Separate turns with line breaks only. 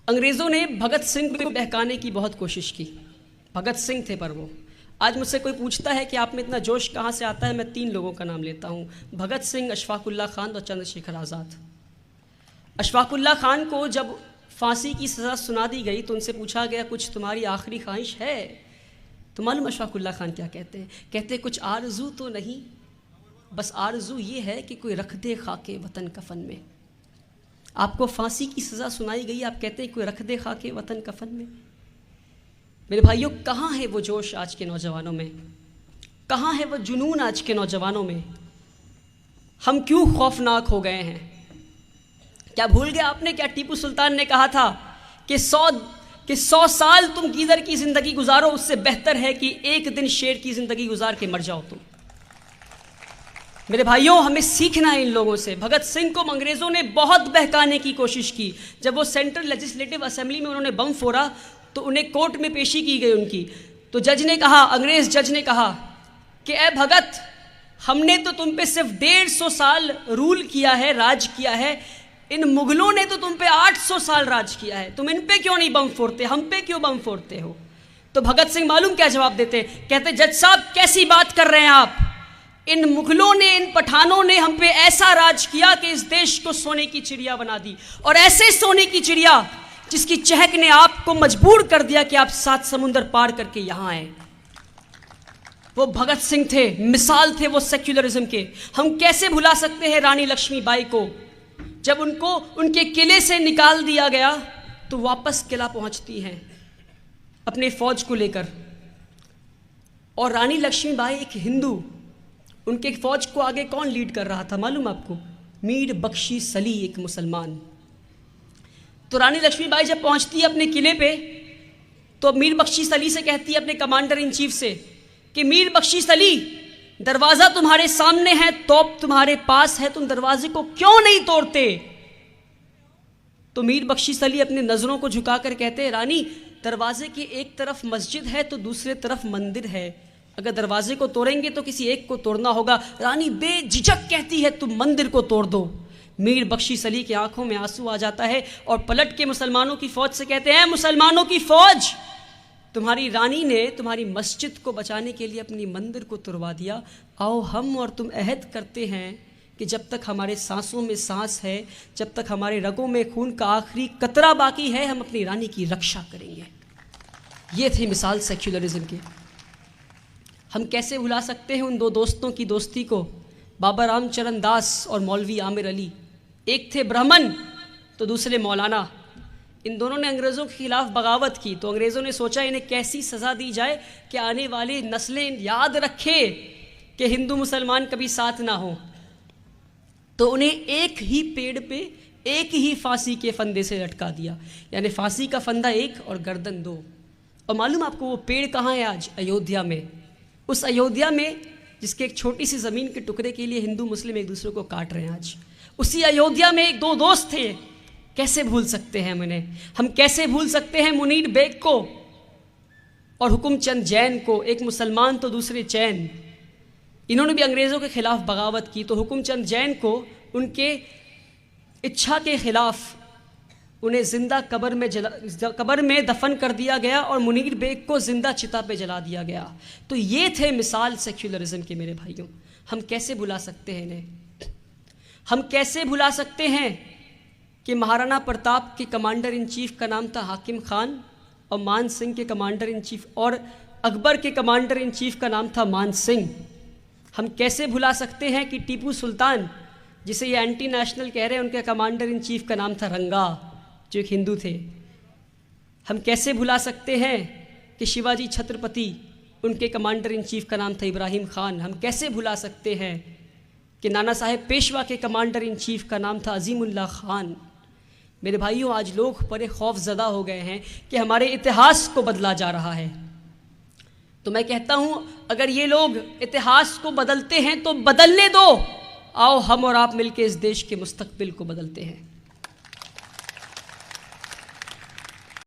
अंग्रेज़ों ने भगत सिंह को बहकाने की बहुत कोशिश की। भगत सिंह थे पर वो, आज मुझसे कोई पूछता है कि आप में इतना जोश कहाँ से आता है, मैं 3 लोगों का नाम लेता हूँ, भगत सिंह, अशफाकुल्ला खान और चंद्रशेखर आज़ाद। अशफाकुल्ला खान को जब फांसी की सज़ा सुना दी गई तो उनसे पूछा गया कुछ तुम्हारी आखिरी ख्वाहिश है? तो मालूम अशफाकुल्ला खान क्या कहते हैं? कहते हैं कुछ आरज़ू तो नहीं, बस आरज़ू ये है कि कोई रख दे खाके वतन कफन में। आपको फांसी की सज़ा सुनाई गई, आप कहते हैं कोई रख दे खाके वतन कफन में। मेरे भाइयों, कहाँ है वो जोश आज के नौजवानों में? कहाँ है वो जुनून आज के नौजवानों में? हम क्यों खौफनाक हो गए हैं? क्या भूल गए आपने क्या टीपू सुल्तान ने कहा था कि 100 साल तुम गीदड़ की ज़िंदगी गुजारो, उससे बेहतर है कि एक दिन शेर की ज़िंदगी गुजार के मर जाओ तुम। मेरे भाइयों, हमें सीखना है इन लोगों से। भगत सिंह को अंग्रेज़ों ने बहुत बहकाने की कोशिश की। जब वो सेंट्रल लेजिस्लेटिव असेंबली में उन्होंने बम फोड़ा तो उन्हें कोर्ट में पेशी की गई उनकी। तो जज ने कहा, अंग्रेज़ जज ने कहा कि ए भगत, हमने तो तुम पे सिर्फ 150 साल रूल किया है, राज किया है, इन मुगलों ने तो तुम पे 800 साल राज किया है, तुम इन पे क्यों नहीं बम फोड़ते, हम पे क्यों बम फोड़ते हो? तो भगत सिंह मालूम क्या जवाब देते? कहते जज साहब कैसी बात कर रहे हैं आप, इन मुगलों ने, इन पठानों ने हम पे ऐसा राज किया कि इस देश को सोने की चिड़िया बना दी, और ऐसे सोने की चिड़िया जिसकी चहक ने आपको मजबूर कर दिया कि आप 7 समुंदर पार करके यहां आए। वो भगत सिंह थे, मिसाल थे वो सेक्युलरिज्म के। हम कैसे भुला सकते हैं रानी लक्ष्मीबाई को? जब उनको उनके किले से निकाल दिया गया तो वापस किला पहुंचती हैं अपने फौज को लेकर, और रानी लक्ष्मीबाई एक हिंदू, उनके फौज को आगे कौन लीड कर रहा था मालूम आपको? मीर बख्शी सली, एक मुसलमान। तो रानी लक्ष्मीबाई जब पहुंचती है अपने किले पे तो मीर बख्शी सली से कहती है अपने कमांडर इन चीफ से कि मीर बख्शी सली, दरवाज़ा तुम्हारे सामने है, तोप तुम्हारे पास है, तुम दरवाजे को क्यों नहीं तोड़ते? तो मीर बख्शी सली अपने नज़रों को झुकाकर कहते हैं, रानी, दरवाजे की एक तरफ मस्जिद है तो दूसरे तरफ मंदिर है, अगर दरवाजे को तोड़ेंगे तो किसी एक को तोड़ना होगा। रानी बेझिझक कहती है तुम मंदिर को तोड़ दो। मीर बख्शी सली की आंखों में आंसू आ जाता है और पलट के मुसलमानों की फ़ौज से कहते हैं, मुसलमानों की फ़ौज, तुम्हारी रानी ने तुम्हारी मस्जिद को बचाने के लिए अपनी मंदिर को तुड़वा दिया। आओ हम और तुम अहद करते हैं कि जब तक हमारे सांसों में सांस है, जब तक हमारे रगों में खून का आखिरी कतरा बाकी है, हम अपनी रानी की रक्षा करेंगे। ये थी मिसाल सेक्युलरिज्म की। हम कैसे भुला सकते हैं उन 2 दोस्तों की दोस्ती को, बाबा रामचरण दास और मौलवी आमिर अली। एक थे ब्राह्मण तो दूसरे मौलाना। इन दोनों ने अंग्रेज़ों के खिलाफ बगावत की, तो अंग्रेज़ों ने सोचा इन्हें कैसी सज़ा दी जाए कि आने वाली नस्लें याद रखें कि हिंदू मुसलमान कभी साथ ना हो। तो उन्हें एक ही पेड़ पे एक ही फांसी के फंदे से लटका दिया, यानी फांसी का फंदा एक और गर्दन 2। और मालूम आपको वो पेड़ कहाँ है आज? अयोध्या में। उस अयोध्या में जिसके एक छोटी सी ज़मीन के टुकड़े के लिए हिंदू मुस्लिम एक दूसरे को काट रहे हैं आज, उसी अयोध्या में एक 2 दोस्त थे। कैसे भूल सकते हैं हम इन्हें? हम कैसे भूल सकते हैं मुनीर बेग को और हुकुमचंद जैन को, एक मुसलमान तो दूसरे चैन। इन्होंने भी अंग्रेज़ों के खिलाफ बगावत की। तो हुकुमचंद जैन को उनके इच्छा के खिलाफ उन्हें जिंदा कब्र में दफन कर दिया गया और मुनीर बेग को जिंदा चिता पे जला दिया गया। तो ये थे मिसाल सेक्युलरिज्म के मेरे भाइयों। हम कैसे भुला सकते हैं इन्हें? हम कैसे भुला सकते हैं कि महाराणा प्रताप के कमांडर इन चीफ का नाम था हाकिम खान और मान सिंह के कमांडर इन चीफ, और अकबर के कमांडर इन चीफ का नाम था मान सिंह। हम कैसे भुला सकते हैं कि टीपू सुल्तान, जिसे ये एंटी नेशनल कह रहे हैं, उनके कमांडर इन चीफ का नाम था रंगा, जो एक हिंदू थे। हम कैसे भुला सकते हैं कि शिवाजी छत्रपति, उनके कमांडर इन चीफ का नाम था इब्राहिम खान। हम कैसे भुला सकते हैं कि नाना साहेब पेशवा के कमांडर इन चीफ का नाम था अजीमुल्ला खान। मेरे भाइयों, आज लोग बड़े खौफजदा हो गए हैं कि हमारे इतिहास को बदला जा रहा है। तो मैं कहता हूं, अगर ये लोग इतिहास को बदलते हैं तो बदलने दो। आओ हम और आप मिलकर इस देश के मुस्तकबिल को बदलते हैं।